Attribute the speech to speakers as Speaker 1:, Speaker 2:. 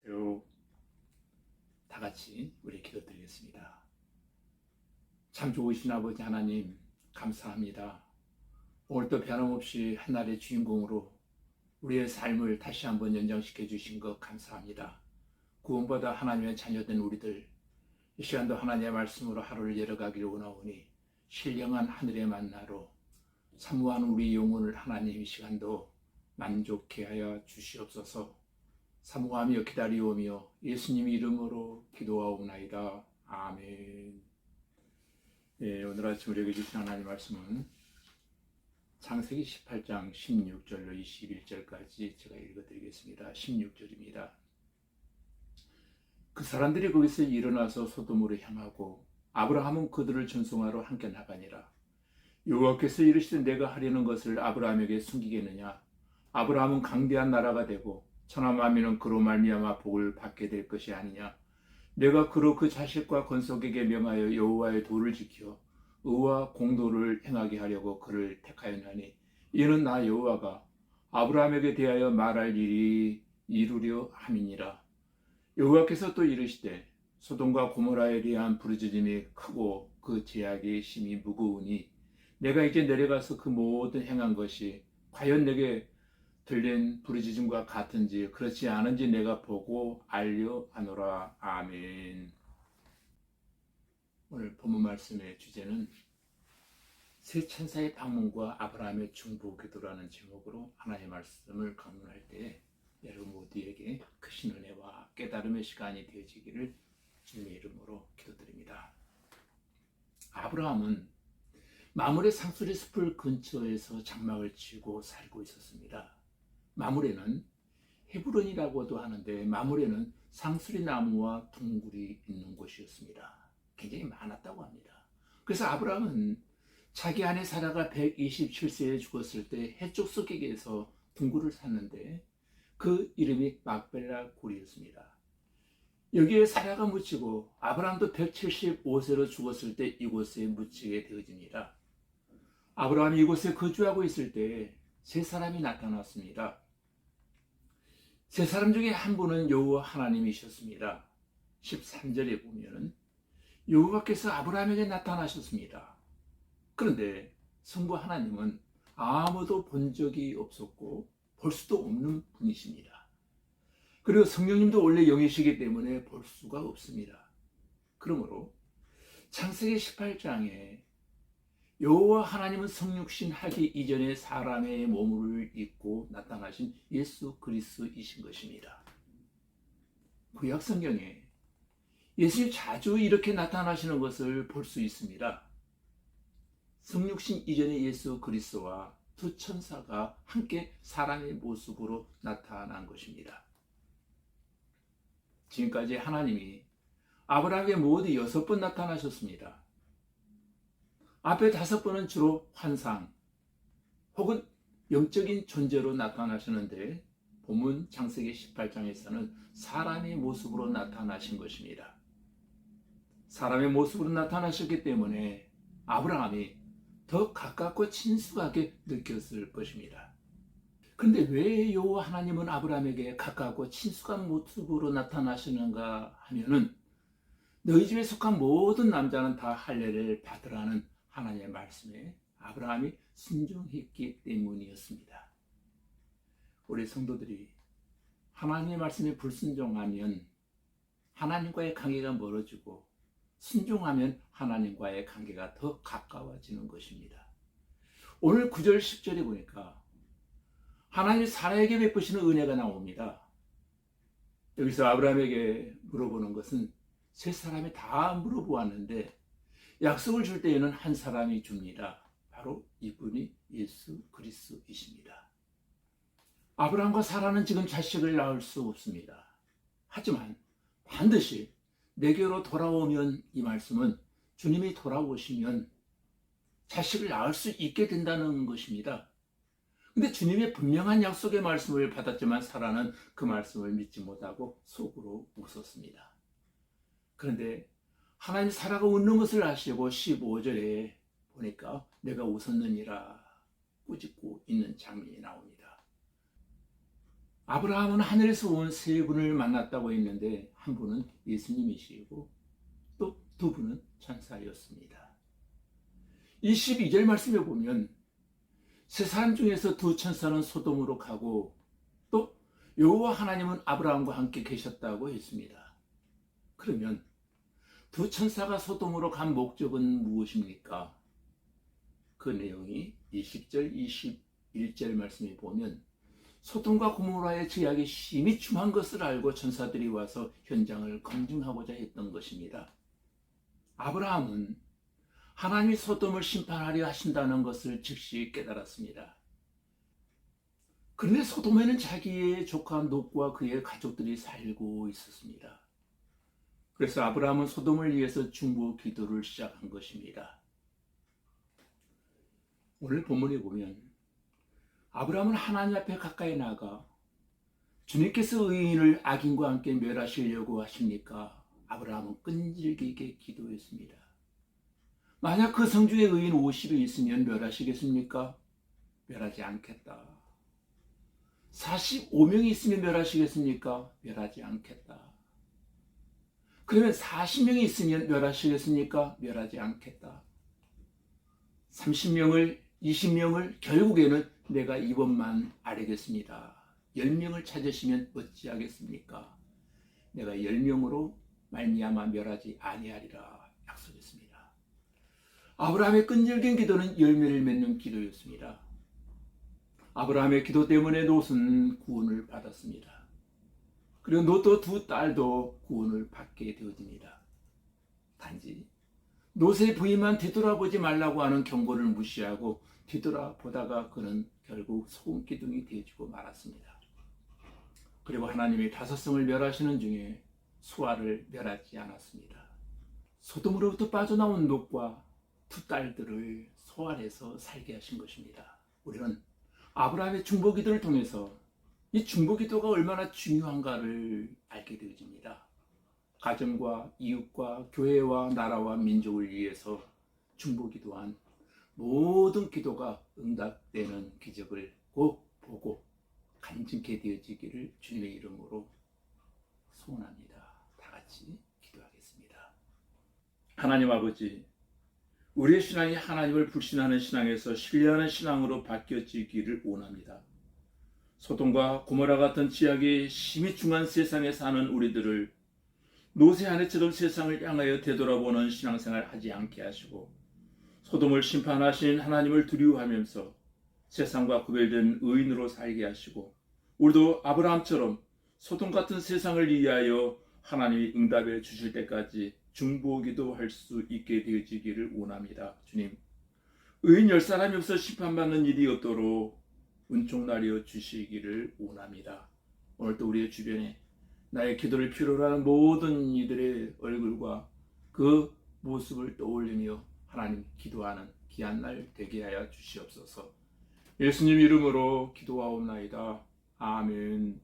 Speaker 1: 쭉 다 같이 우리 기도드리겠습니다. 참 좋으신 아버지 하나님 감사합니다. 오늘도 변함없이 한날의 주인공으로 우리의 삶을 다시 한번 연장시켜 주신 것 감사합니다. 구원받아 하나님의 자녀된 우리들 이 시간도 하나님의 말씀으로 하루를 열어가기를 원하오니 신령한 하늘의 만나로 사모한 우리 영혼을 하나님 이 시간도 만족케 하여 주시옵소서. 사모하며 기다리오며 예수님 이름으로 기도하옵나이다. 아멘. 오늘 아침 우리에게 주신 하나님 말씀은 창세기 18장 16절로 21절까지 제가 읽어드리겠습니다. 16절입니다. 그 사람들이 거기서 일어나서 소돔으로 향하고 아브라함은 그들을 전송하러 함께 나가니라. 여호와께서 이르시되 내가 하려는 것을 아브라함에게 숨기겠느냐. 아브라함은 강대한 나라가 되고 천하 만민은 그로 말미암아 복을 받게 될 것이 아니냐. 내가 그로 그 자식과 건속에게 명하여 여호와의 도를 지켜 의와 공도를 행하게 하려고 그를 택하였나니 이는 나 여호와가 아브라함에게 대하여 말할 일이 이루려 함이니라. 여호와께서 또 이르시되 소돔과 고모라에 대한 부르짖음이 크고 그 제약이 심히 무거우니 내가 이제 내려가서 그 모든 행한 것이 과연 내게 들린 부르짖음과 같은지 그렇지 않은지 내가 보고 알려 하노라. 아멘. 오늘 본문 말씀의 주제는 새 천사의 방문과 아브라함의 중보 기도라는 제목으로 하나님의 말씀을 강론할 때 여러분 모두에게 크신 은혜와 깨달음의 시간이 되어지기를 주님의 이름으로 기도드립니다. 아브라함은 마므레 상수리 숲을 근처에서 장막을 치고 살고 있었습니다. 마므레는 헤브론이라고도 하는데 마므레는 상수리 나무와 둥굴이 있는 곳이었습니다. 굉장히 많았다고 합니다. 그래서 아브라함은 자기 아내 사라가 127세에 죽었을 때 해쪽 숲에게서 둥굴을 샀는데 그 이름이 막벨라 굴이었습니다. 여기에 사라가 묻히고 아브라함도 175세로 죽었을 때 이곳에 묻히게 되어집니다. 아브라함이 이곳에 거주하고 있을 때 세 사람이 나타났습니다. 세 사람 중에 한 분은 여호와 하나님이셨습니다. 13절에 보면 여호와께서 아브라함에게 나타나셨습니다. 그런데 성부 하나님은 아무도 본 적이 없었고 볼 수도 없는 분이십니다. 그리고 성령님도 원래 영이시기 때문에 볼 수가 없습니다. 그러므로 창세기 18장에 여호와 하나님은 성육신 하기 이전에 사람의 몸을 입고 나타나신 예수 그리스도이신 것입니다. 구약 성경에 예수님 자주 이렇게 나타나시는 것을 볼 수 있습니다. 성육신 이전의 예수 그리스도와 두 천사가 함께 사람의 모습으로 나타난 것입니다. 지금까지 하나님이 아브라함에게 모두 6번 나타나셨습니다. 앞에 5번은 주로 환상 혹은 영적인 존재로 나타나시는데 본문 창세기 18장에서는 사람의 모습으로 나타나신 것입니다. 사람의 모습으로 나타나셨기 때문에 아브라함이 더 가깝고 친숙하게 느꼈을 것입니다. 그런데 왜 여호와 하나님은 아브라함에게 가깝고 친숙한 모습으로 나타나시는가 하면은 너희 집에 속한 모든 남자는 다 할례를 받으라는 하나님의 말씀에 아브라함이 순종했기 때문이었습니다. 우리 성도들이 하나님의 말씀에 불순종하면 하나님과의 관계가 멀어지고 순종하면 하나님과의 관계가 더 가까워지는 것입니다. 오늘 9절 10절에 보니까 하나님이 사라에게 베푸시는 은혜가 나옵니다. 여기서 아브라함에게 물어보는 것은 세 사람이 다 물어보았는데 약속을 줄 때에는 한 사람이 줍니다. 바로 이분이 예수 그리스도이십니다. 아브라함과 사라는 지금 자식을 낳을 수 없습니다. 하지만 반드시 내게로 돌아오면 이 말씀은 주님이 돌아오시면 자식을 낳을 수 있게 된다는 것입니다. 근데 주님의 분명한 약속의 말씀을 받았지만 사라는 그 말씀을 믿지 못하고 속으로 웃었습니다. 그런데 하나님 사라가 웃는 것을 아시고 15절에 보니까 내가 웃었느니라 꾸짖고 있는 장면이 나옵니다. 아브라함은 하늘에서 온 세 분을 만났다고 했는데 한 분은 예수님이시고 또 두 분은 천사였습니다. 이 12절 말씀에 보면 세 사람 중에서 두 천사는 소돔으로 가고 또 여호와 하나님은 아브라함과 함께 계셨다고 했습니다. 그러면 두 천사가 소돔으로 간 목적은 무엇입니까? 그 내용이 20절, 21절 말씀에 보면 소돔과 고모라의 죄악이 심히 중한 것을 알고 천사들이 와서 현장을 검증하고자 했던 것입니다. 아브라함은 하나님이 소돔을 심판하려 하신다는 것을 즉시 깨달았습니다. 그런데 소돔에는 자기의 조카 롯과 그의 가족들이 살고 있었습니다. 그래서 아브라함은 소돔을 위해서 중보 기도를 시작한 것입니다. 오늘 본문에 보면 아브라함은 하나님 앞에 가까이 나가 주님께서 의인을 악인과 함께 멸하시려고 하십니까? 아브라함은 끈질기게 기도했습니다. 만약 그 성중에 의인 50이 있으면 멸하시겠습니까? 멸하지 않겠다. 45명이 있으면 멸하시겠습니까? 멸하지 않겠다. 그러면 40명이 있으면 멸하시겠습니까? 멸하지 않겠다. 30명을, 20명을 결국에는 내가 이번만 아뢰겠습니다. 10명을 찾으시면 어찌하겠습니까? 내가 10명으로 말미암아 멸하지 아니하리라 약속했습니다. 아브라함의 끈질긴 기도는 열매를 맺는 기도였습니다. 아브라함의 기도 때문에 롯은 구원을 받았습니다. 그리고 롯도 두 딸도 구원을 받게 되어집니다. 단지 롯의 부인만 뒤돌아보지 말라고 하는 경고를 무시하고 뒤돌아보다가 그는 결국 소금 기둥이 되어지고 말았습니다. 그리고 하나님이 다섯 성을 멸하시는 중에 수아를 멸하지 않았습니다. 소돔으로부터 빠져나온 롯과 두 딸들을 소환해서 살게 하신 것입니다. 우리는 아브라함의 중보기도를 통해서 이 중보기도가 얼마나 중요한가를 알게 되어집니다. 가정과 이웃과 교회와 나라와 민족을 위해서 중보기도한 모든 기도가 응답되는 기적을 꼭 보고 간증케 되어지기를 주님의 이름으로 소원합니다. 다 같이 기도하겠습니다. 하나님 아버지, 우리의 신앙이 하나님을 불신하는 신앙에서 신뢰하는 신앙으로 바뀌어지기를 원합니다. 소돔과 고모라 같은 죄악이 심히 중한 세상에 사는 우리들을 노새 아내처럼 세상을 향하여 되돌아보는 신앙생활 하지 않게 하시고 소돔을 심판하신 하나님을 두려워하면서 세상과 구별된 의인으로 살게 하시고 우리도 아브라함처럼 소돔 같은 세상을 위하여 하나님이 응답해 주실 때까지 중보기도 할 수 있게 되어지기를 원합니다. 주님, 의인 10사람이 없어 심판받는 일이 없도록 은총나려 주시기를 원합니다. 오늘도 우리의 주변에 나의 기도를 필요로 하는 모든 이들의 얼굴과 그 모습을 떠올리며 하나님 기도하는 귀한 날 되게 하여 주시옵소서. 예수님 이름으로 기도하옵나이다. 아멘.